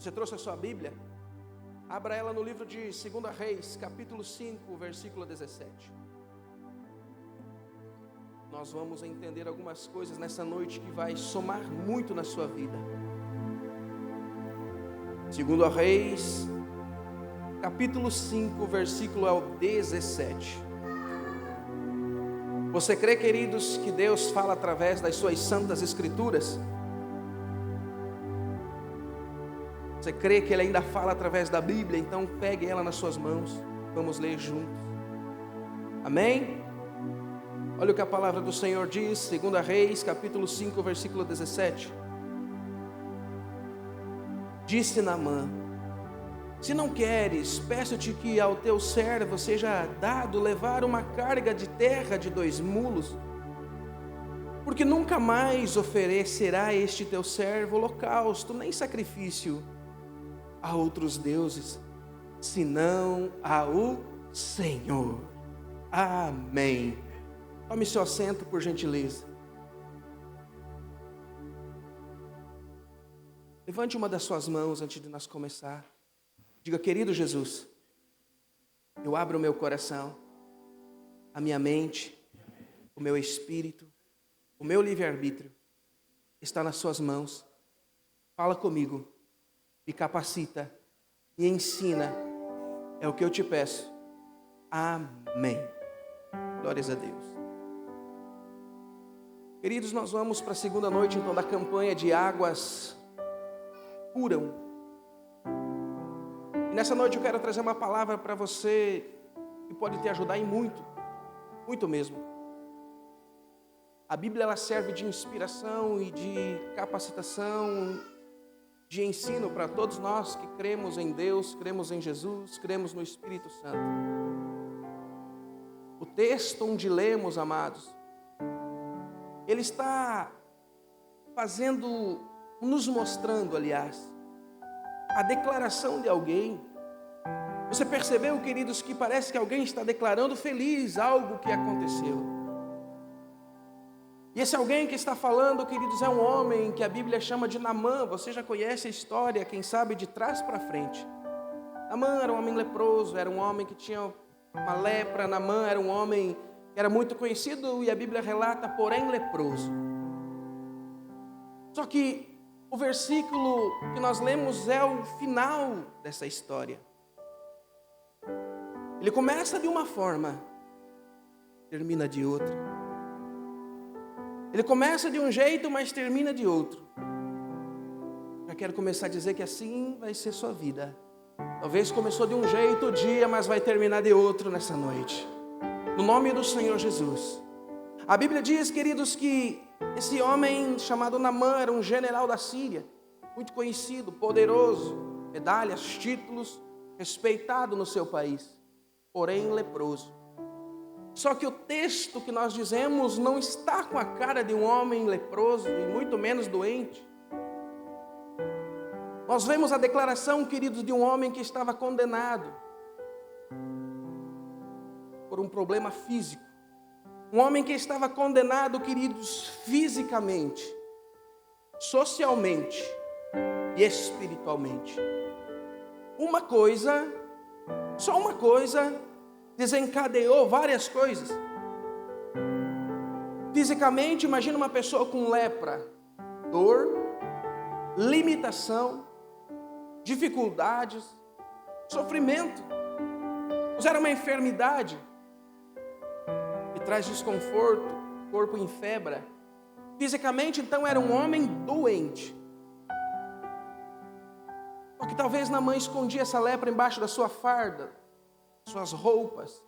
Você trouxe a sua Bíblia? Abra ela no livro de 2 Reis, capítulo 5, versículo 17. Nós vamos entender algumas coisas nessa noite que vai somar muito na sua vida. 2 Reis, capítulo 5, versículo 17. Você crê, queridos, que Deus fala através das suas santas escrituras? Você crê que Ele ainda fala através da Bíblia? Então pegue ela nas suas mãos, vamos ler juntos. Amém? Olha o que a palavra do Senhor diz, 2 Reis, capítulo 5, versículo 17. Disse Naamã: se não queres, peço-te que ao teu servo seja dado levar uma carga de terra de 2 mulos, porque nunca mais oferecerá este teu servo holocausto, nem sacrifício a outros deuses, senão ao Senhor. Amém. Tome seu assento, por gentileza. Levante uma das suas mãos antes de nós começar. Diga: querido Jesus, eu abro o meu coração, a minha mente, o meu espírito, o meu livre-arbítrio está nas suas mãos. Fala comigo, me capacita, me ensina, é o que eu te peço. Amém. Glórias a Deus. Queridos, nós vamos para a segunda noite então da campanha de Águas Curam. E nessa noite eu quero trazer uma palavra para você que pode te ajudar em muito, muito mesmo. A Bíblia ela serve de inspiração e de capacitação, de ensino para todos nós que cremos em Deus, cremos em Jesus, cremos no Espírito Santo. O texto onde lemos, amados, ele está nos mostrando, aliás, a declaração de alguém. Você percebeu, queridos, que parece que alguém está declarando feliz algo que aconteceu. E esse alguém que está falando, queridos, é um homem que a Bíblia chama de Naamã. Você já conhece a história, quem sabe de trás para frente. Naamã era um homem leproso, era um homem que tinha uma lepra. Naamã era um homem que era muito conhecido e a Bíblia relata, porém leproso. Só que o versículo que nós lemos é o final dessa história. Ele começa de uma forma, termina de outra. Ele começa de um jeito, mas termina de outro. Já quero começar a dizer que assim vai ser sua vida. Talvez começou de um jeito o dia, mas vai terminar de outro nessa noite. No nome do Senhor Jesus. A Bíblia diz, queridos, que esse homem chamado Naamã era um general da Síria, muito conhecido, poderoso, medalhas, títulos, respeitado no seu país, porém leproso. Só que o texto que nós dizemos não está com a cara de um homem leproso e muito menos doente. Nós vemos a declaração, queridos, de um homem que estava condenado por um problema físico. Um homem que estava condenado, queridos, fisicamente, socialmente e espiritualmente. Uma coisa, só uma coisa, desencadeou várias coisas. Fisicamente, imagina uma pessoa com lepra, dor, limitação, dificuldades, sofrimento. Mas era uma enfermidade que traz desconforto, corpo em febre. Fisicamente, então, era um homem doente. Porque talvez Naamã escondia essa lepra embaixo da sua farda, suas roupas.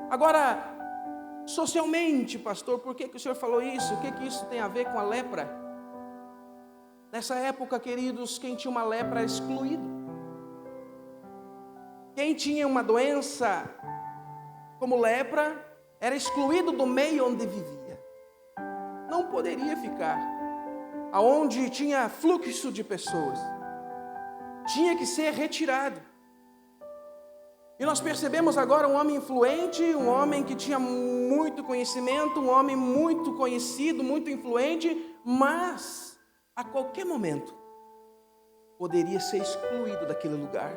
Agora, socialmente, pastor, por que o senhor falou isso? O que isso tem a ver com a lepra? Nessa época, queridos, quem tinha uma lepra era excluído. Quem tinha uma doença como lepra era excluído do meio onde vivia. Não poderia ficar aonde tinha fluxo de pessoas. Tinha que ser retirado. E nós percebemos agora um homem influente, um homem que tinha muito conhecimento, um homem muito conhecido, muito influente, mas a qualquer momento poderia ser excluído daquele lugar.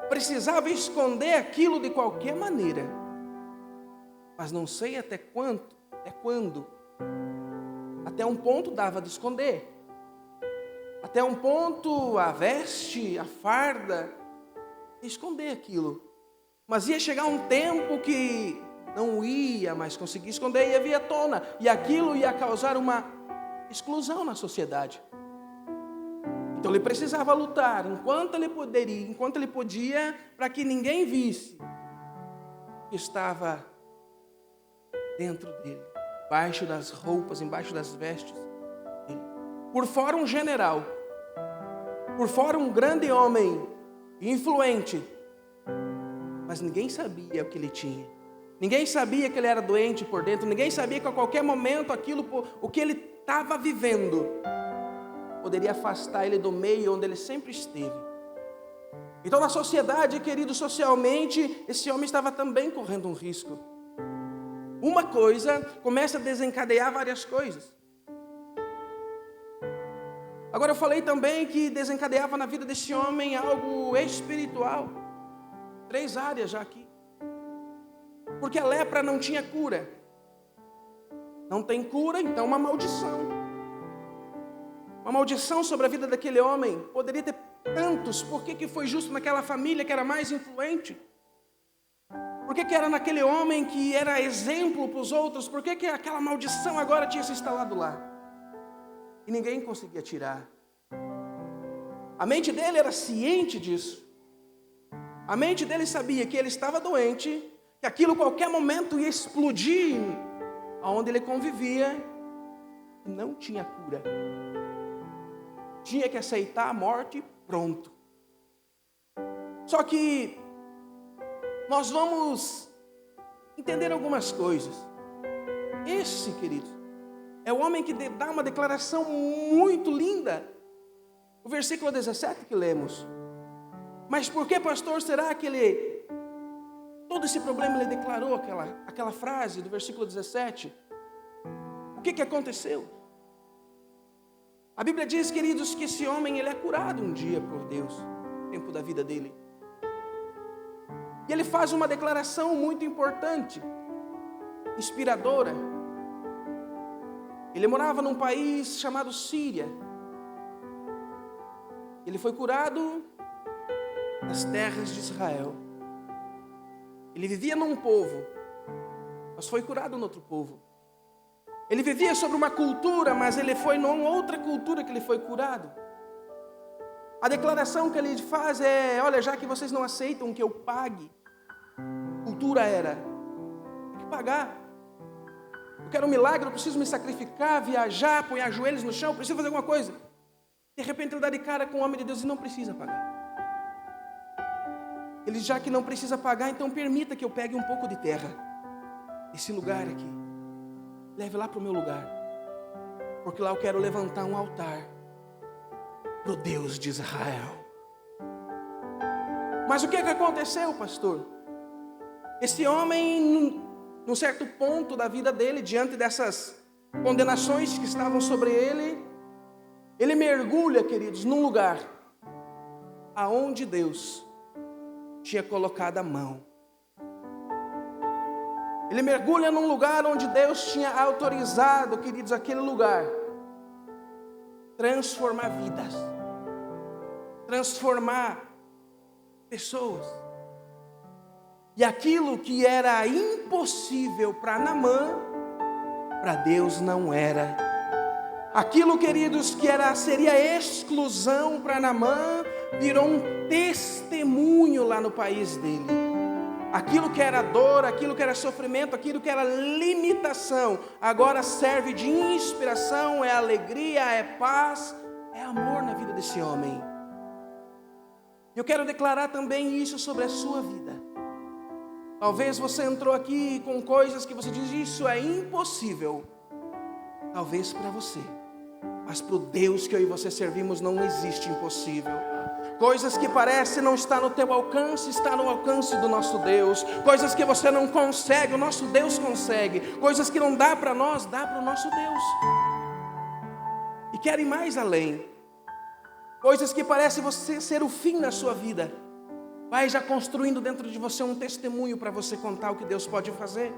Precisava esconder aquilo de qualquer maneira. Mas não sei até quando. Até um ponto dava de esconder. Até um ponto a veste, a farda, esconder aquilo. Mas ia chegar um tempo que não ia mais conseguir esconder, ia vir à tona. E aquilo ia causar uma exclusão na sociedade. Então ele precisava lutar enquanto ele podia, para que ninguém visse que estava dentro dele, embaixo das roupas, embaixo das vestes dele. Por fora um general, por fora um grande homem, influente, mas ninguém sabia o que ele tinha. Ninguém sabia que ele era doente por dentro, ninguém sabia que a qualquer momento o que ele estava vivendo poderia afastar ele do meio onde ele sempre esteve. Então na sociedade, querido, socialmente, esse homem estava também correndo um risco. Uma coisa começa a desencadear várias coisas. Agora eu falei também que desencadeava na vida desse homem algo espiritual. 3 áreas já aqui. Porque a lepra não tinha cura. Não tem cura, então uma maldição. Uma maldição sobre a vida daquele homem. Poderia ter tantos. Por que foi justo naquela família que era mais influente? Por que era naquele homem que era exemplo para os outros? Por que aquela maldição agora tinha se instalado lá? E ninguém conseguia tirar. A mente dele era ciente disso. A mente dele sabia que ele estava doente, que aquilo a qualquer momento ia explodir aonde ele convivia, e não tinha cura. Tinha que aceitar a morte, pronto. Só que nós vamos entender algumas coisas. Esse, querido, é o homem que dá uma declaração muito linda. O versículo 17 que lemos. Mas por que, pastor, será que todo esse problema ele declarou aquela frase do versículo 17? O que aconteceu? A Bíblia diz, queridos, que esse homem ele é curado um dia por Deus, no tempo da vida dele. E ele faz uma declaração muito importante, inspiradora. Ele morava num país chamado Síria. Ele foi curado nas terras de Israel. Ele vivia num povo, mas foi curado em outro povo. Ele vivia sobre uma cultura, mas ele foi numa outra cultura que ele foi curado. A declaração que ele faz é: olha, já que vocês não aceitam que eu pague, cultura era, tem que pagar. Eu quero um milagre, eu preciso me sacrificar, viajar, apoiar joelhos no chão, eu preciso fazer alguma coisa. De repente ele dá de cara com o homem de Deus e não precisa pagar. Ele, já que não precisa pagar, então permita que eu pegue um pouco de terra, esse lugar aqui, leve lá para o meu lugar, porque lá eu quero levantar um altar para o Deus de Israel. Mas o que aconteceu, pastor? Esse homem, num certo ponto da vida dele, diante dessas condenações que estavam sobre ele, ele mergulha, queridos, num lugar aonde Deus tinha colocado a mão. Ele mergulha num lugar onde Deus tinha autorizado, queridos, aquele lugar transformar vidas, transformar pessoas. E aquilo que era impossível para Naamã, para Deus não era. Aquilo, queridos, que seria exclusão para Naamã, virou um testemunho lá no país dele. Aquilo que era dor, aquilo que era sofrimento, aquilo que era limitação, agora serve de inspiração, é alegria, é paz, é amor na vida desse homem. Eu quero declarar também isso sobre a sua vida. Talvez você entrou aqui com coisas que você diz: isso é impossível. Talvez para você, mas para o Deus que eu e você servimos não existe impossível. Coisas que parecem não estar no teu alcance, está no alcance do nosso Deus. Coisas que você não consegue, o nosso Deus consegue. Coisas que não dá para nós, dá para o nosso Deus. E quero ir mais além. Coisas que parecem você ser o fim na sua vida. Vai já construindo dentro de você um testemunho para você contar o que Deus pode fazer.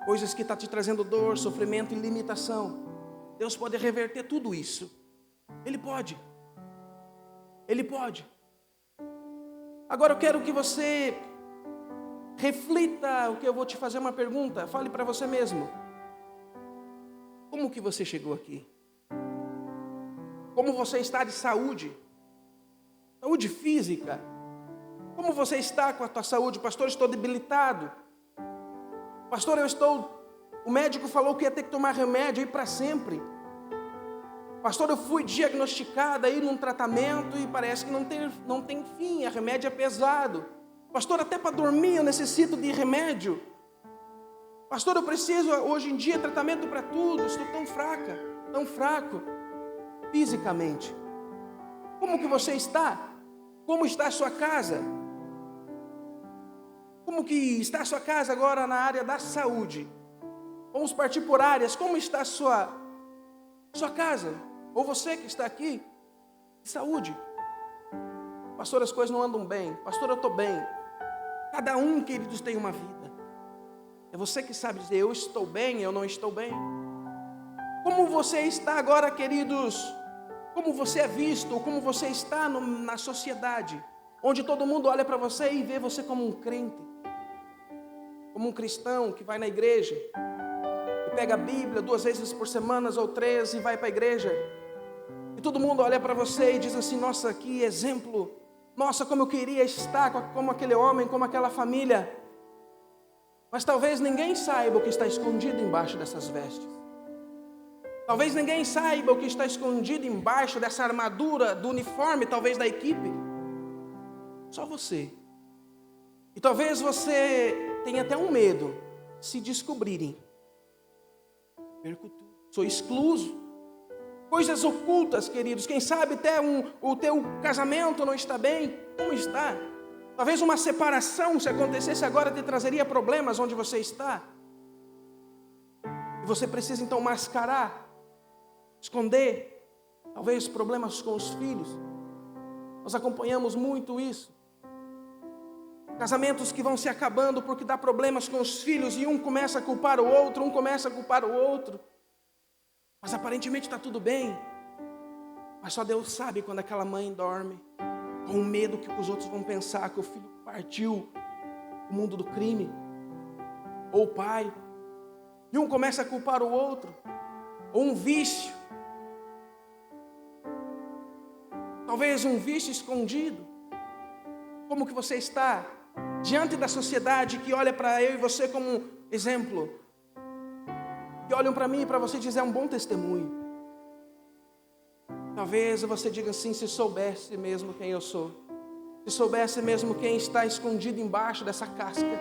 Coisas que estão te trazendo dor, sofrimento e limitação. Deus pode reverter tudo isso. Ele pode. Ele pode. Agora eu quero que você reflita o que eu vou te fazer uma pergunta. Fale para você mesmo. Como que você chegou aqui? Como você está de saúde? Saúde física? Como você está com a tua saúde? Pastor, estou debilitado. Pastor, o médico falou que ia ter que tomar remédio aí para sempre. Pastor, eu fui diagnosticada aí num tratamento e parece que não tem fim, a remédio é pesado. Pastor, até para dormir eu necessito de remédio. Pastor, eu preciso hoje em dia tratamento para tudo, estou tão fraca, tão fraco, fisicamente. Como que você está? Como está a sua casa? Como que está a sua casa agora na área da saúde? Vamos partir por áreas. Como está a sua casa? Ou você que está aqui? Saúde. Pastor, as coisas não andam bem. Pastor, eu estou bem. Cada um, queridos, tem uma vida. É você que sabe dizer, eu estou bem, eu não estou bem. Como você está agora, queridos? Como você é visto? Como você está na sociedade? Onde todo mundo olha para você e vê você como um crente. Como um cristão que vai na igreja. Que pega a Bíblia 2 vezes por semana ou 3 e vai para a igreja. E todo mundo olha para você e diz assim, nossa, que exemplo. Nossa, como eu queria estar como aquele homem, como aquela família. Mas talvez ninguém saiba o que está escondido embaixo dessas vestes. Talvez ninguém saiba o que está escondido embaixo dessa armadura, do uniforme, talvez da equipe. Só você. E talvez você tenha até um medo, se descobrirem. Perco tudo, sou excluso. Coisas ocultas, queridos. Quem sabe até o teu casamento não está bem. Como está? Talvez uma separação, se acontecesse agora, te trazeria problemas onde você está. E você precisa então mascarar, esconder, talvez problemas com os filhos. Nós acompanhamos muito isso. Casamentos que vão se acabando porque dá problemas com os filhos e um começa a culpar o outro, Mas aparentemente está tudo bem. Mas só Deus sabe quando aquela mãe dorme, com medo que os outros vão pensar que o filho partiu o mundo do crime, ou o pai, e um começa a culpar o outro, ou um vício, talvez um vício escondido. Como que você está diante da sociedade que olha para eu e você como um exemplo, que olham para mim e para você dizer é um bom testemunho? Talvez você diga assim, se soubesse mesmo quem eu sou, se soubesse mesmo quem está escondido embaixo dessa casca,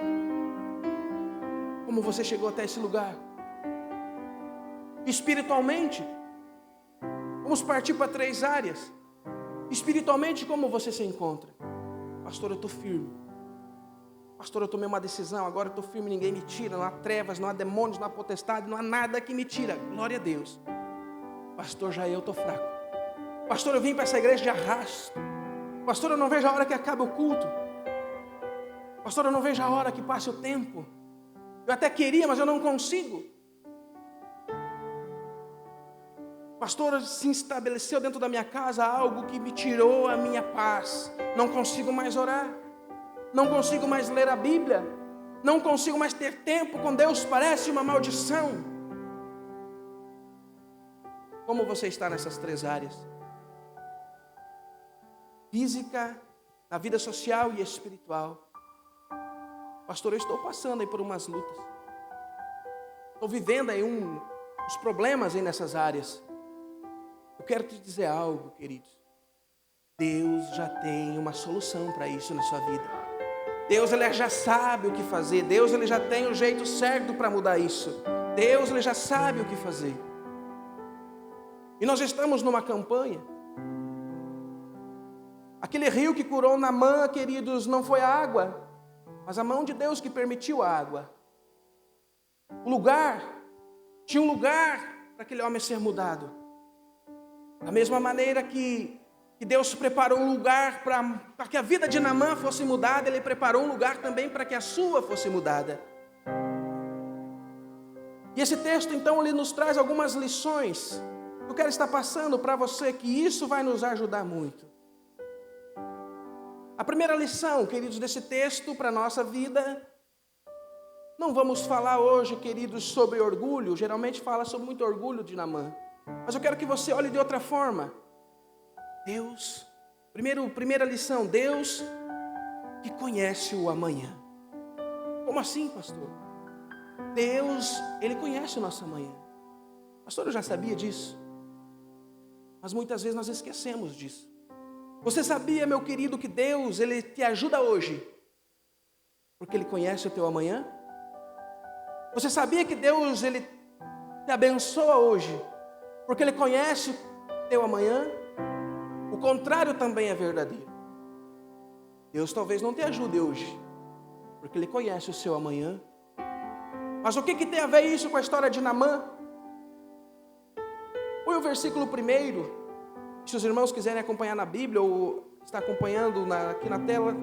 como você chegou até esse lugar. Espiritualmente, vamos partir para 3 áreas. Espiritualmente, como você se encontra? Pastor, eu estou firme. Pastor, eu tomei uma decisão, agora eu estou firme, ninguém me tira. Não há trevas, não há demônios, não há potestade, não há nada que me tira. Glória a Deus. Pastor, já eu estou fraco. Pastor, eu vim para essa igreja de arrasto. Pastor, eu não vejo a hora que acabe o culto. Pastor, eu não vejo a hora que passe o tempo. Eu até queria, mas eu não consigo. Pastor, se estabeleceu dentro da minha casa algo que me tirou a minha paz. Não consigo mais orar. Não consigo mais ler a Bíblia. Não consigo mais ter tempo com Deus. Parece uma maldição. Como você está nessas 3 áreas? Física, na vida social e espiritual. Pastor, eu estou passando aí por umas lutas. Estou vivendo aí uns problemas aí nessas áreas. Eu quero te dizer algo, queridos. Deus já tem uma solução para isso na sua vida. Deus, Ele já sabe o que fazer. Deus, Ele já tem o jeito certo para mudar isso. Deus, Ele já sabe o que fazer. E nós estamos numa campanha. Aquele rio que curou Naamã, queridos, não foi a água, mas a mão de Deus que permitiu a água. Tinha um lugar para aquele homem ser mudado. Da mesma maneira que Deus preparou um lugar para que a vida de Naamã fosse mudada, Ele preparou um lugar também para que a sua fosse mudada. E esse texto, então, ele nos traz algumas lições. Eu quero estar passando para você que isso vai nos ajudar muito. A primeira lição, queridos, desse texto para a nossa vida, não vamos falar hoje, queridos, sobre orgulho. Geralmente fala sobre muito orgulho de Naamã. Mas eu quero que você olhe de outra forma. Deus, primeira lição, Deus que conhece o amanhã. Como assim, pastor? Deus, Ele conhece o nosso amanhã. Pastor, eu já sabia disso. Mas muitas vezes nós esquecemos disso. Você sabia, meu querido, que Deus, Ele te ajuda hoje, porque Ele conhece o teu amanhã? Você sabia que Deus, Ele te abençoa hoje, porque Ele conhece o teu amanhã? O contrário também é verdadeiro. Deus talvez não te ajude hoje, porque Ele conhece o seu amanhã. Mas o que tem a ver isso com a história de Naamã? Põe o versículo 1. Se os irmãos quiserem acompanhar na Bíblia ou está acompanhando aqui na tela.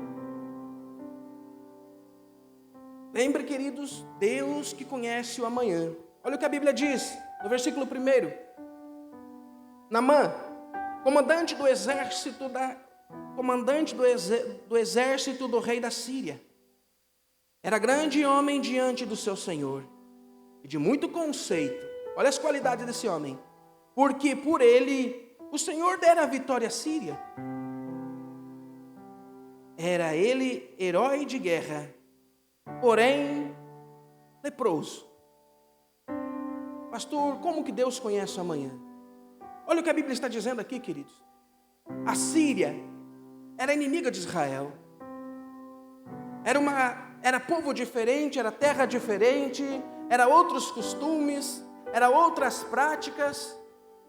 Lembre, queridos, Deus que conhece o amanhã. Olha o que a Bíblia diz no versículo 1. Naamã, comandante do exército do rei da Síria, era grande homem diante do seu senhor e de muito conceito. Olha as qualidades desse homem. Porque por ele o Senhor dera a vitória à Síria. Era ele herói de guerra, porém leproso. Pastor, como que Deus conhece o amanhã? Olha o que a Bíblia está dizendo aqui, queridos. A Síria era inimiga de Israel. Era povo diferente, era terra diferente, era outros costumes, era outras práticas.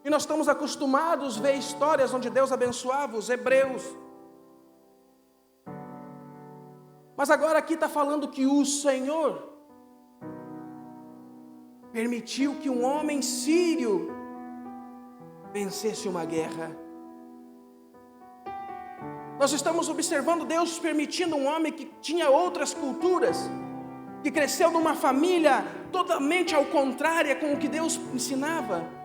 E nós estamos acostumados a ver histórias onde Deus abençoava os hebreus. Mas agora aqui está falando que o Senhor permitiu que um homem sírio vencesse uma guerra. Nós estamos observando Deus permitindo um homem que tinha outras culturas, que cresceu numa família totalmente ao contrária com o que Deus ensinava.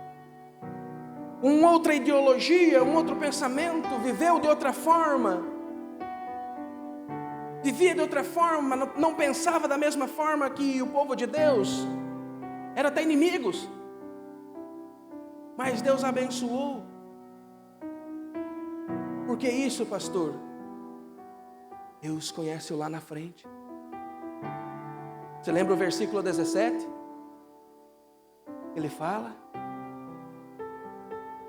Uma outra ideologia, um outro pensamento, viveu de outra forma. Vivia de outra forma, não pensava da mesma forma que o povo de Deus. Eram até inimigos. Mas Deus abençoou. Por que isso, pastor? Deus conhece-o lá na frente. Você lembra o versículo 17? Ele fala: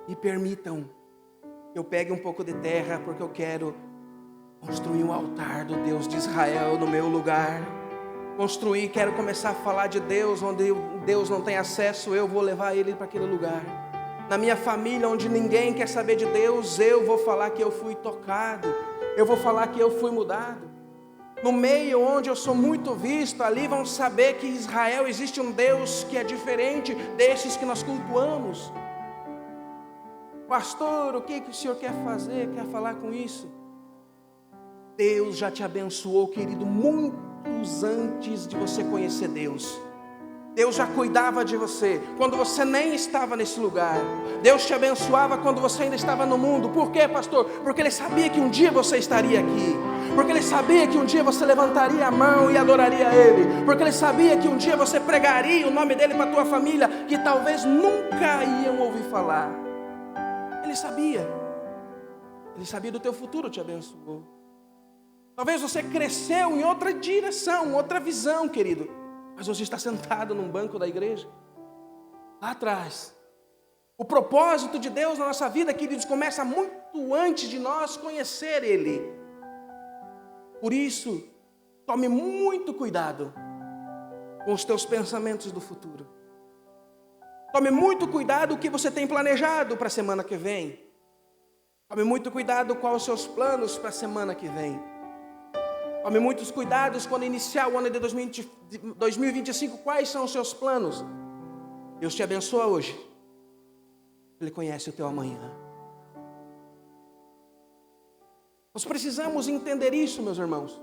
me permitam que eu pegue um pouco de terra, porque eu quero construir um altar do Deus de Israel no meu lugar. Quero começar a falar de Deus, onde Deus não tem acesso, eu vou levar Ele para aquele lugar. Na minha família, onde ninguém quer saber de Deus, eu vou falar que eu fui tocado, eu vou falar que eu fui mudado. No meio onde eu sou muito visto, ali vão saber que em Israel existe um Deus que é diferente desses que nós cultuamos. Pastor, o que o senhor quer fazer? Quer falar com isso? Deus já te abençoou, querido, muitos antes de você conhecer Deus. Deus já cuidava de você quando você nem estava nesse lugar. Deus te abençoava quando você ainda estava no mundo. Por quê, pastor? Porque Ele sabia que um dia você estaria aqui. Porque Ele sabia que um dia você levantaria a mão e adoraria a Ele. Porque Ele sabia que um dia você pregaria o nome dEle para a tua família, que talvez nunca iam ouvir falar. Ele sabia. Ele sabia do teu futuro, te abençoou. Talvez você cresceu em outra direção, outra visão, querido. Mas você está sentado num banco da igreja, lá atrás. O propósito de Deus na nossa vida, queridos, começa muito antes de nós conhecer Ele. Por isso, tome muito cuidado com os teus pensamentos do futuro. Tome muito cuidado com o que você tem planejado para a semana que vem. Tome muito cuidado com os seus planos para a semana que vem. Tome muitos cuidados quando iniciar o ano de 2025. Quais são os seus planos? Deus te abençoa hoje. Ele conhece o teu amanhã. Nós precisamos entender isso, meus irmãos.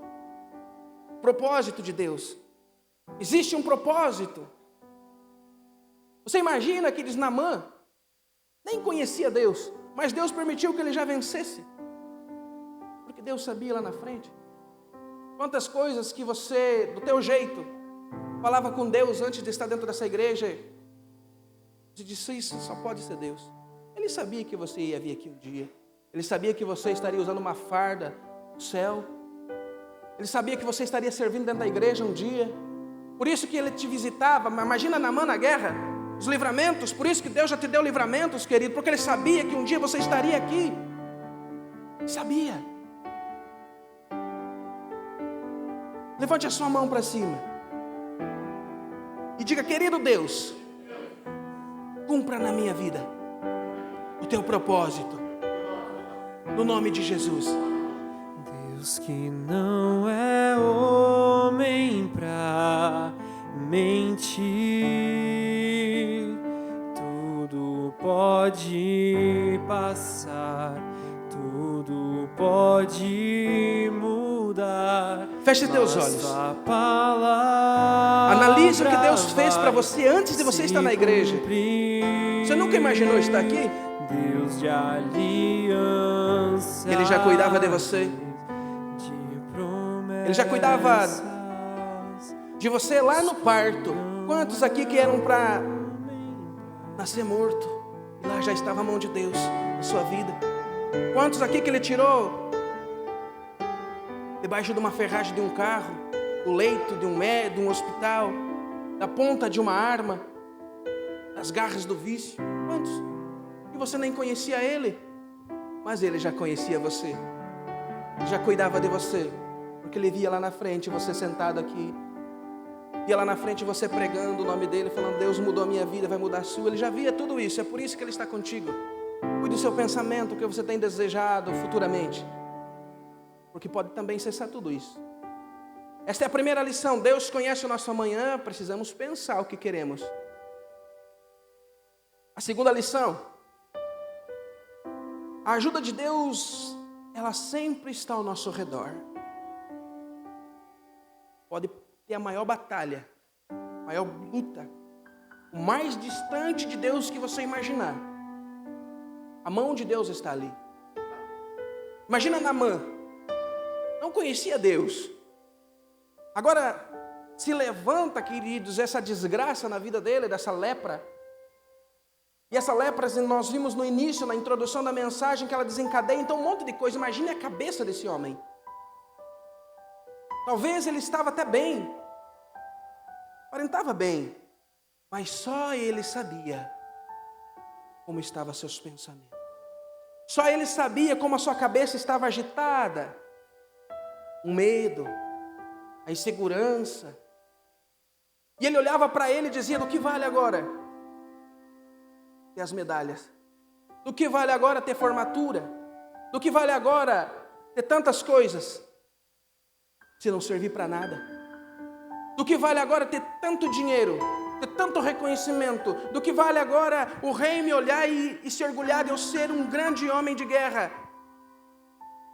Propósito de Deus. Existe um propósito. Você imagina que Naamã nem conhecia Deus, mas Deus permitiu que ele já vencesse. Porque Deus sabia lá na frente. Quantas coisas que você, do teu jeito, falava com Deus antes de estar dentro dessa igreja. Você disse, isso só pode ser Deus. Ele sabia que você ia vir aqui um dia. Ele sabia que você estaria usando uma farda do céu. Ele sabia que você estaria servindo dentro da igreja um dia. Por isso que ele te visitava. Imagina Naamã na guerra, os livramentos. Por isso que Deus já te deu livramentos, querido. Porque ele sabia que um dia você estaria aqui. Sabia. Levante a sua mão para cima. E diga, querido Deus, cumpra na minha vida o teu propósito. No nome de Jesus. Deus que não é homem pra mentir, tudo pode passar, tudo pode mudar. Feche teus olhos. Analise o que Deus fez para você antes de você estar na igreja. Você nunca imaginou estar aqui? Deus de aliança. Ele já cuidava de você. Ele já cuidava de você lá no parto. Quantos aqui que eram para nascer morto? E lá já estava a mão de Deus na sua vida. Quantos aqui que Ele tirou debaixo de uma ferragem de um carro, do leito de um hospital, da ponta de uma arma, das garras do vício? Quantos? E você nem conhecia Ele, mas Ele já conhecia você. Ele já cuidava de você, porque Ele via lá na frente você sentado aqui, via lá na frente você pregando o nome dEle, falando, Deus mudou a minha vida, vai mudar a sua. Ele já via tudo isso, é por isso que Ele está contigo. Cuide do seu pensamento, o que você tem desejado futuramente, porque pode também cessar tudo isso. Esta é a primeira lição. Deus conhece o nosso amanhã, precisamos pensar o que queremos. A segunda lição: a ajuda de Deus, ela sempre está ao nosso redor. Pode ter a maior batalha, a maior luta, o mais distante de Deus que você imaginar. A mão de Deus está ali. Imagina Naamã, não conhecia Deus. Agora se levanta, queridos, essa desgraça na vida dele, dessa lepra. E essa lepra, nós vimos no início, na introdução da mensagem, que ela desencadeia então um monte de coisa. Imagine a cabeça desse homem. Talvez ele estava até bem, aparentava bem, mas só ele sabia como estavam seus pensamentos. Só ele sabia como a sua cabeça estava agitada. O medo, a insegurança. E ele olhava para ele e dizia, do que vale agora ter as medalhas? Do que vale agora ter formatura? Do que vale agora ter tantas coisas, se não servir para nada? Do que vale agora ter tanto dinheiro, ter tanto reconhecimento? Do que vale agora o rei me olhar e se orgulhar de eu ser um grande homem de guerra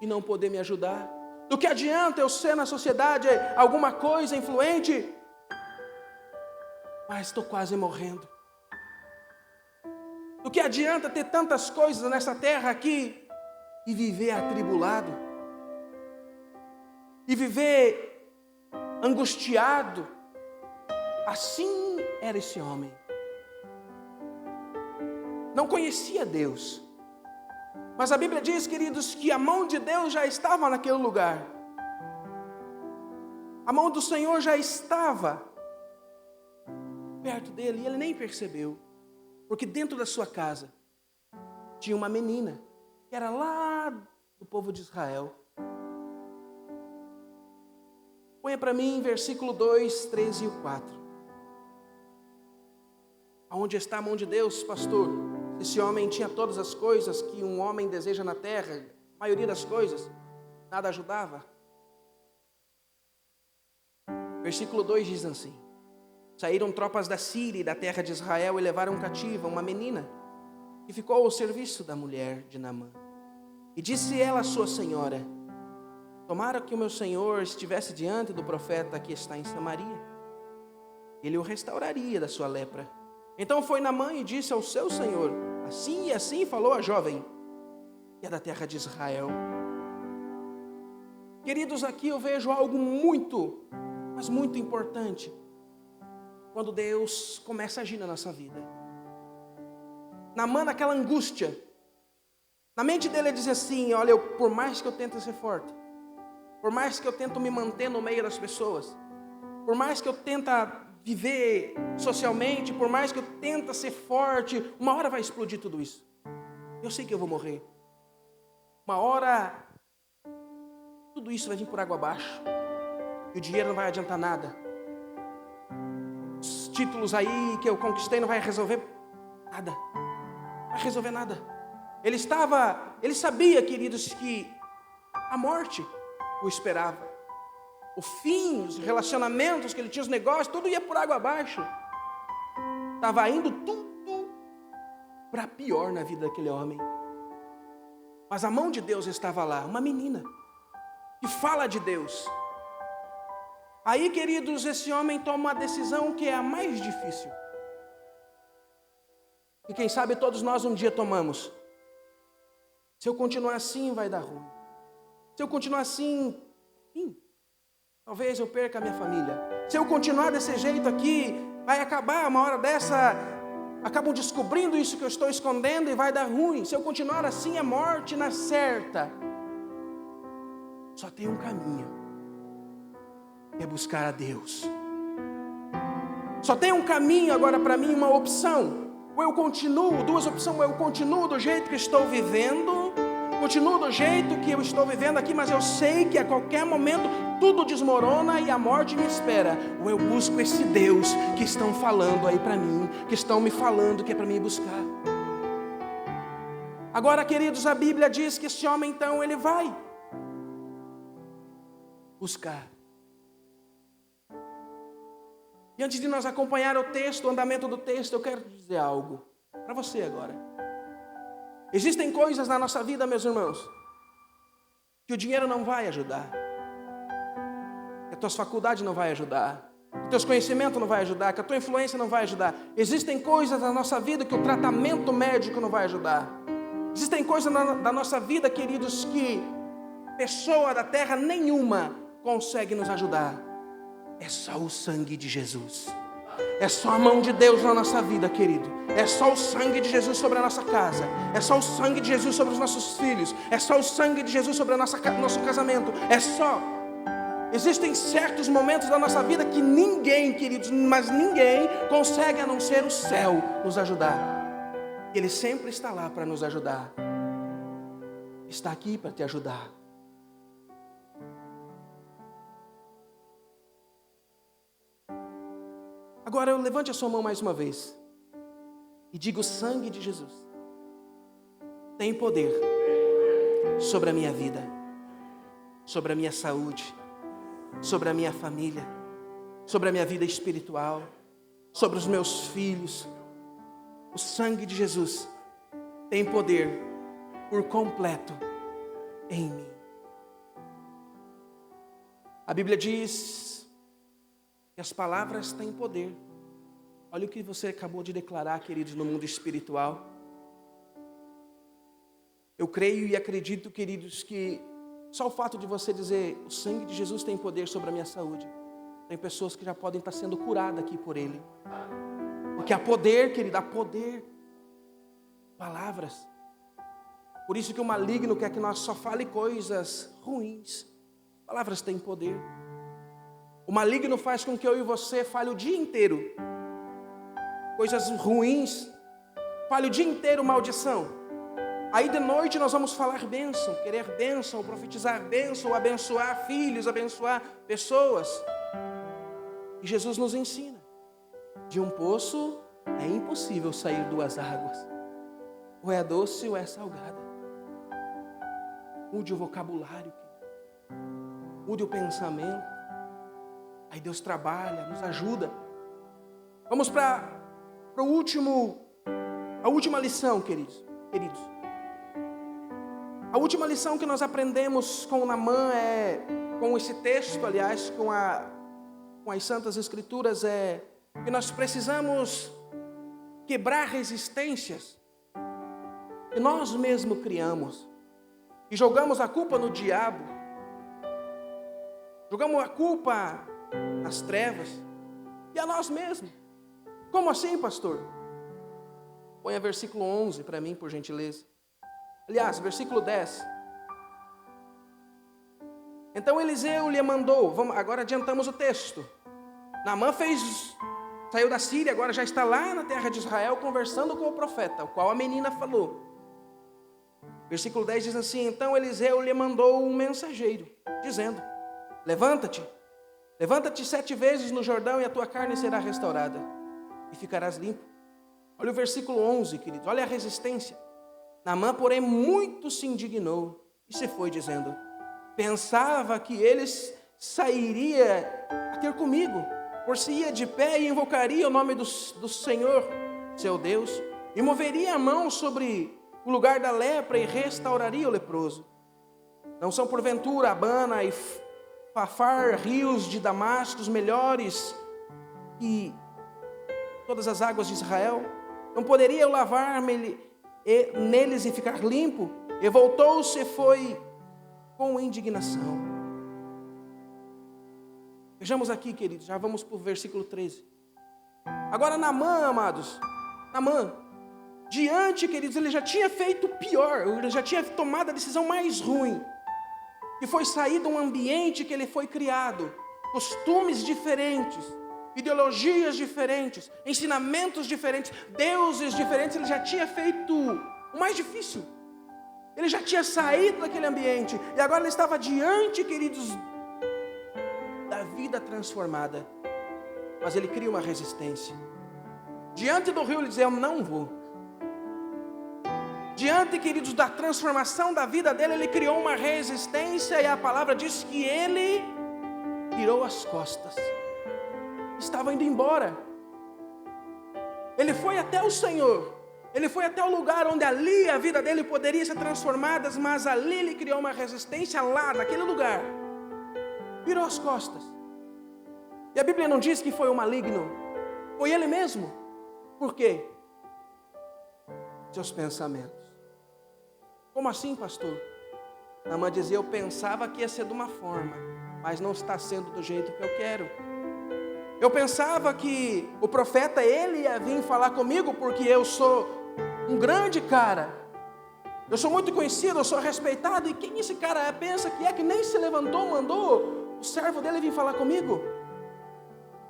e não poder me ajudar? Do que adianta eu ser na sociedade alguma coisa influente, mas estou quase morrendo? Do que adianta ter tantas coisas nessa terra aqui e viver atribulado? E viver angustiado? Assim era esse homem. Não conhecia Deus. Mas a Bíblia diz, queridos, que a mão de Deus já estava naquele lugar. A mão do Senhor já estava perto dele e ele nem percebeu. Porque dentro da sua casa tinha uma menina que era lá do povo de Israel. Ponha para mim versículo 2, 3 e 4. Aonde está a mão de Deus, pastor? Esse homem tinha todas as coisas que um homem deseja na terra, a maioria das coisas, nada ajudava. Versículo 2 diz assim: saíram tropas da Síria e da terra de Israel e levaram cativa uma menina que ficou ao serviço da mulher de Naamã. E disse ela à sua senhora: tomara que o meu senhor estivesse diante do profeta que está em Samaria. Ele o restauraria da sua lepra. Então foi Naamã e disse ao seu senhor: assim e assim falou a jovem, que é da terra de Israel. Queridos, aqui eu vejo algo muito, mas muito importante, quando Deus começa a agir na nossa vida. Naamã, naquela angústia, na mente dele ele diz assim: olha, por mais que eu tente ser forte, por mais que eu tente me manter no meio das pessoas, por mais que eu tente viver socialmente, por mais que eu tente ser forte, uma hora vai explodir tudo isso. Eu sei que eu vou morrer. Uma hora, tudo isso vai vir por água abaixo. E o dinheiro não vai adiantar nada. Os títulos aí que eu conquistei não vai resolver nada. Não vai resolver nada. Ele sabia, queridos, que a morte o esperava. O fim, os relacionamentos que ele tinha, os negócios, tudo ia por água abaixo. Estava indo tudo para pior na vida daquele homem. Mas a mão de Deus estava lá, uma menina que fala de Deus. Aí, queridos, esse homem toma uma decisão que é a mais difícil. E quem sabe todos nós um dia tomamos. Se eu continuar assim, vai dar ruim. Se eu continuar assim, talvez eu perca a minha família. Se eu continuar desse jeito aqui, vai acabar uma hora dessa, acabam descobrindo isso que eu estou escondendo e vai dar ruim. Se eu continuar assim, a morte na certa. Só tem um caminho, é buscar a Deus. Só tem um caminho agora para mim, uma opção. Ou eu continuo, duas opções: ou eu continuo do jeito que estou vivendo, continuo do jeito que eu estou vivendo aqui, mas eu sei que a qualquer momento tudo desmorona e a morte me espera. Ou eu busco esse Deus que estão falando aí para mim, que estão me falando que é para mim buscar. Agora, queridos, a Bíblia diz que esse homem então ele vai buscar. E antes de nós acompanhar o texto, o andamento do texto, eu quero dizer algo para você agora. Existem coisas na nossa vida, meus irmãos, que o dinheiro não vai ajudar, que as tuas faculdades não vai ajudar, que os teus conhecimentos não vai ajudar, que a tua influência não vai ajudar. Existem coisas na nossa vida que o tratamento médico não vai ajudar. Existem coisas da nossa vida, queridos, que pessoa da terra nenhuma consegue nos ajudar. É só o sangue de Jesus. É só a mão de Deus na nossa vida, querido. É só o sangue de Jesus sobre a nossa casa. É só o sangue de Jesus sobre os nossos filhos. É só o sangue de Jesus sobre nosso casamento. É só. Existem certos momentos da nossa vida que ninguém, queridos, mas ninguém consegue a não ser o céu nos ajudar. Ele sempre está lá para nos ajudar. Está aqui para te ajudar. Agora levante a sua mão mais uma vez e diga: o sangue de Jesus tem poder sobre a minha vida, sobre a minha saúde, sobre a minha família, sobre a minha vida espiritual, sobre os meus filhos. O sangue de Jesus tem poder por completo em mim. A Bíblia diz que as palavras têm poder. Olha o que você acabou de declarar, queridos, no mundo espiritual. Eu creio e acredito, queridos, que só o fato de você dizer: o sangue de Jesus tem poder sobre a minha saúde, tem pessoas que já podem estar sendo curadas aqui por Ele. Porque há poder, querido, há poder. Palavras. Por isso que o maligno quer que nós só fale coisas ruins. Palavras têm poder. O maligno faz com que eu e você fale o dia inteiro coisas ruins, fale o dia inteiro maldição. Aí de noite nós vamos falar bênção, querer bênção, profetizar bênção, abençoar filhos, abençoar pessoas. E Jesus nos ensina: de um poço é impossível sair duas águas, ou é doce ou é salgada. Mude o vocabulário, mude o pensamento. Aí Deus trabalha, nos ajuda. Vamos para a última lição, queridos. A última lição que nós aprendemos com Naamã com esse texto, aliás, com as Santas Escrituras, é que nós precisamos quebrar resistências que nós mesmos criamos e jogamos a culpa no diabo, jogamos a culpa nas trevas e a nós mesmos. Como assim, pastor? Ponha versículo 11 para mim, por gentileza. Aliás, versículo 10. Então Eliseu lhe mandou, agora adiantamos o texto. Naamã saiu da Síria, agora já está lá na terra de Israel conversando com o profeta, o qual a menina falou. Versículo 10 diz assim: então Eliseu lhe mandou um mensageiro, dizendo: levanta-te 7 vezes no Jordão e a tua carne será restaurada e ficarás limpo. Olha o versículo 11, queridos, olha a resistência. Naamã, porém, muito se indignou e se foi dizendo: pensava que ele sairia a ter comigo, por-se-ia de pé e invocaria o nome do Senhor, seu Deus, e moveria a mão sobre o lugar da lepra e restauraria o leproso. Não são porventura Abana e Fafar, rios de Damasco, melhores que todas as águas de Israel? Não poderia eu lavar-me neles e ficar limpo? E voltou-se e foi com indignação. Vejamos aqui, queridos, já vamos para o versículo 13. Agora Naamã, amados, diante, queridos, ele já tinha feito pior, ele já tinha tomado a decisão mais ruim, que foi sair de um ambiente que ele foi criado, costumes diferentes, ideologias diferentes, ensinamentos diferentes, deuses diferentes. Ele já tinha feito o mais difícil. Ele já tinha saído daquele ambiente e agora ele estava diante, queridos, da vida transformada. Mas ele cria uma resistência. Diante do rio ele diz: eu não vou. Diante, queridos, da transformação da vida dele, ele criou uma resistência e a palavra diz que ele virou as costas. Estava indo embora. Ele foi até o Senhor. Ele foi até o lugar onde ali a vida dele poderia ser transformada, mas ali ele criou uma resistência lá, naquele lugar. Virou as costas. E a Bíblia não diz que foi o maligno. Foi ele mesmo. Por quê? Seus pensamentos. Como assim, pastor? Naamã dizia: eu pensava que ia ser de uma forma, mas não está sendo do jeito que eu quero. Eu pensava que o profeta, ele ia vir falar comigo, porque eu sou um grande cara. Eu sou muito conhecido, eu sou respeitado. E quem esse cara pensa que é, que nem se levantou, mandou o servo dele vir falar comigo?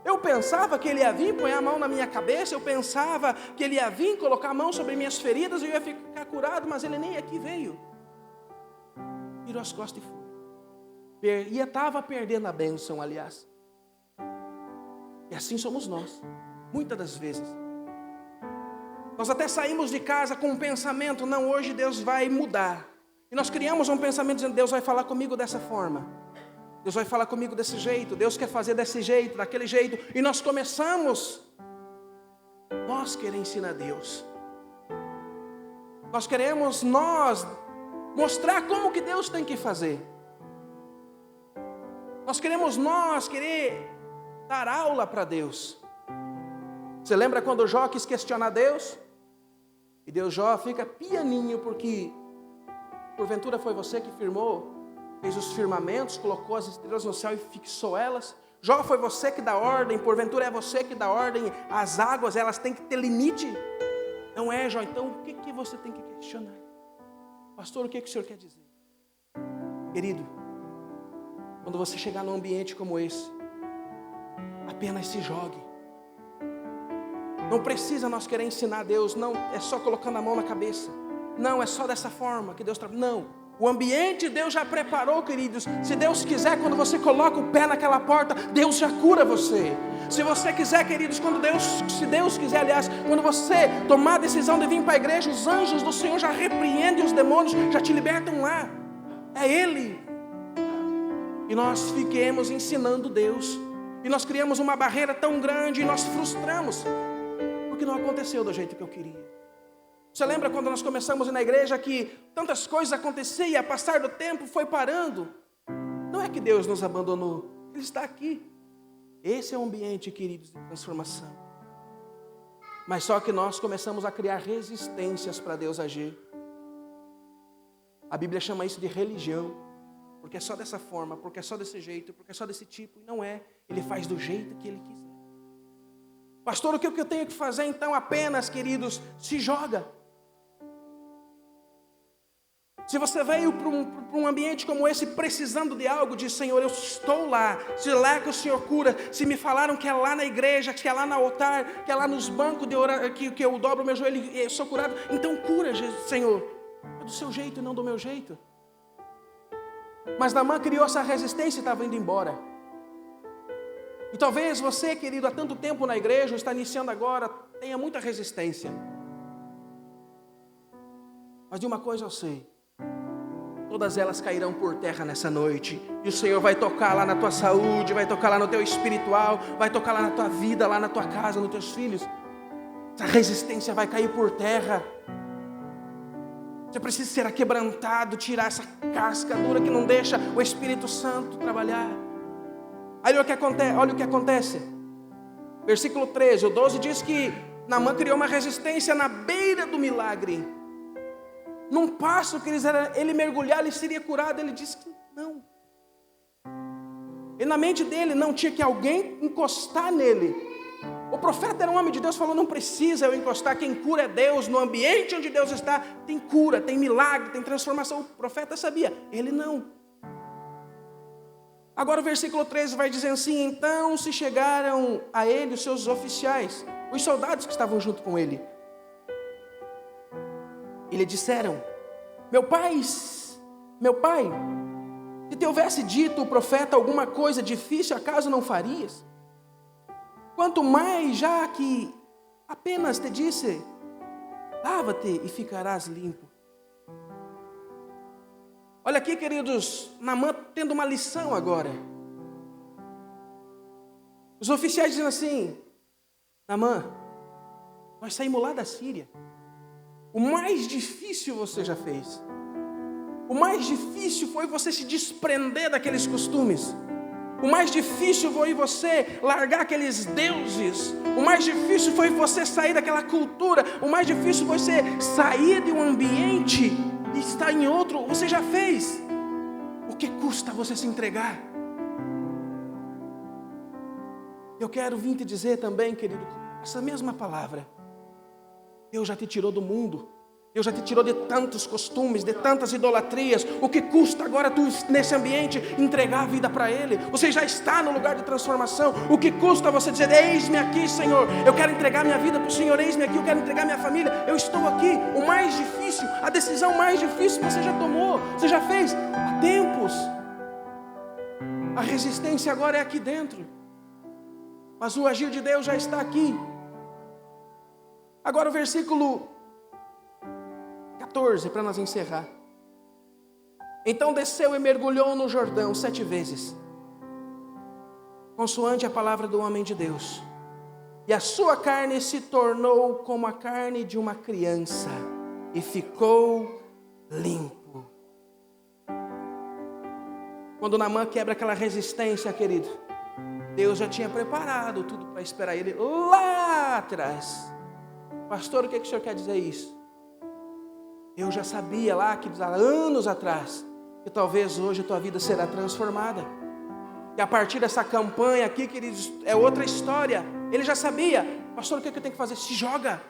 Eu pensava que ele ia vir pôr a mão na minha cabeça, eu pensava que ele ia vir colocar a mão sobre minhas feridas e eu ia ficar curado, mas ele nem aqui veio. Virou as costas e foi. E estava perdendo a bênção, aliás. E assim somos nós, muitas das vezes. Nós até saímos de casa com um pensamento: não, hoje Deus vai mudar. E nós criamos um pensamento dizendo: Deus vai falar comigo dessa forma. Deus vai falar comigo desse jeito, Deus quer fazer desse jeito, daquele jeito. E nós começamos, nós queremos ensinar a Deus. Nós queremos mostrar como que Deus tem que fazer. Nós queremos querer dar aula para Deus. Você lembra quando Jó quis questionar Deus? E Deus, Jó, fica pianinho, porque porventura foi você que fez os firmamentos, colocou as estrelas no céu e fixou elas. Jó, foi você que dá ordem, porventura é você que dá ordem. As águas, elas têm que ter limite. Não é, Jó? Então o que você tem que questionar? Pastor, o que o senhor quer dizer? Querido, quando você chegar num ambiente como esse, apenas se jogue. Não precisa nós querer ensinar a Deus, não é só colocando a mão na cabeça. Não é só dessa forma que Deus trabalha. Não. O ambiente Deus já preparou, queridos. Se Deus quiser, quando você coloca o pé naquela porta, Deus já cura você. Se você quiser, queridos, se Deus quiser, aliás, quando você tomar a decisão de vir para a igreja, os anjos do Senhor já repreendem os demônios, já te libertam lá. É Ele. E nós fiquemos ensinando Deus. E nós criamos uma barreira tão grande e nós frustramos, porque não aconteceu do jeito que eu queria. Você lembra quando nós começamos na igreja que tantas coisas aconteciam e a passar do tempo foi parando? Não é que Deus nos abandonou, Ele está aqui. Esse é o ambiente, queridos, de transformação. Mas só que nós começamos a criar resistências para Deus agir. A Bíblia chama isso de religião, porque é só dessa forma, porque é só desse jeito, porque é só desse tipo. E não é, Ele faz do jeito que Ele quiser. Pastor, o que eu tenho que fazer então? Apenas, queridos, se joga. Se você veio para um ambiente como esse precisando de algo, diz: Senhor, eu estou lá, se lá que o Senhor cura, se me falaram que é lá na igreja, que é lá no altar, que é lá nos bancos de orar, que eu dobro meu joelho e eu sou curado, então cura, Jesus, Senhor, é do seu jeito e não do meu jeito. Mas Naamã criou essa resistência e estava indo embora. E talvez você, querido, há tanto tempo na igreja, está iniciando agora, tenha muita resistência. Mas de uma coisa eu sei: todas elas cairão por terra nessa noite. E o Senhor vai tocar lá na tua saúde, vai tocar lá no teu espiritual, vai tocar lá na tua vida, lá na tua casa, nos teus filhos. Essa resistência vai cair por terra. Você precisa ser quebrantado, tirar essa casca dura que não deixa o Espírito Santo trabalhar. Olha o que acontece. Versículo 13, o 12 diz que Naamã criou uma resistência na beira do milagre. Num passo que ele mergulhar, ele seria curado. Ele disse que não. E na mente dele não tinha que alguém encostar nele. O profeta era um homem de Deus, falou: não precisa eu encostar, quem cura é Deus. No ambiente onde Deus está, tem cura, tem milagre, tem transformação. O profeta sabia, ele não. Agora o versículo 13 vai dizer assim: então se chegaram a ele os seus oficiais, os soldados que estavam junto com ele. E lhe disseram: meu pai, se te houvesse dito o profeta alguma coisa difícil, acaso não farias? Quanto mais já que apenas te disse: lava-te e ficarás limpo. Olha aqui, queridos, Naamã tendo uma lição agora. Os oficiais dizem assim: Naamã, nós saímos lá da Síria. O mais difícil você já fez. O mais difícil foi você se desprender daqueles costumes. O mais difícil foi você largar aqueles deuses. O mais difícil foi você sair daquela cultura. O mais difícil foi você sair de um ambiente e estar em outro. Você já fez. O que custa você se entregar? Eu quero vir te dizer também, querido, essa mesma palavra. Deus já te tirou do mundo. Deus já te tirou de tantos costumes, de tantas idolatrias. O que custa agora tu, nesse ambiente, entregar a vida para Ele? Você já está no lugar de transformação. O que custa você dizer: eis-me aqui, Senhor, eu quero entregar minha vida para o Senhor, eis-me aqui, eu quero entregar minha família, eu estou aqui. O mais difícil, a decisão mais difícil você já tomou, você já fez há tempos. A resistência agora é aqui dentro, mas o agir de Deus já está aqui. Agora o versículo 14, para nós encerrar. Então desceu e mergulhou no Jordão 7 vezes, consoante a palavra do homem de Deus, e a sua carne se tornou como a carne de uma criança, e ficou limpo. Quando Naamã quebra aquela resistência, querido, Deus já tinha preparado tudo para esperar ele lá atrás. Pastor, o que o senhor quer dizer isso? Eu já sabia lá, que há anos atrás, que talvez hoje a tua vida será transformada. E a partir dessa campanha aqui, queridos, é outra história. Ele já sabia. Pastor, o que eu tenho que fazer? Se joga.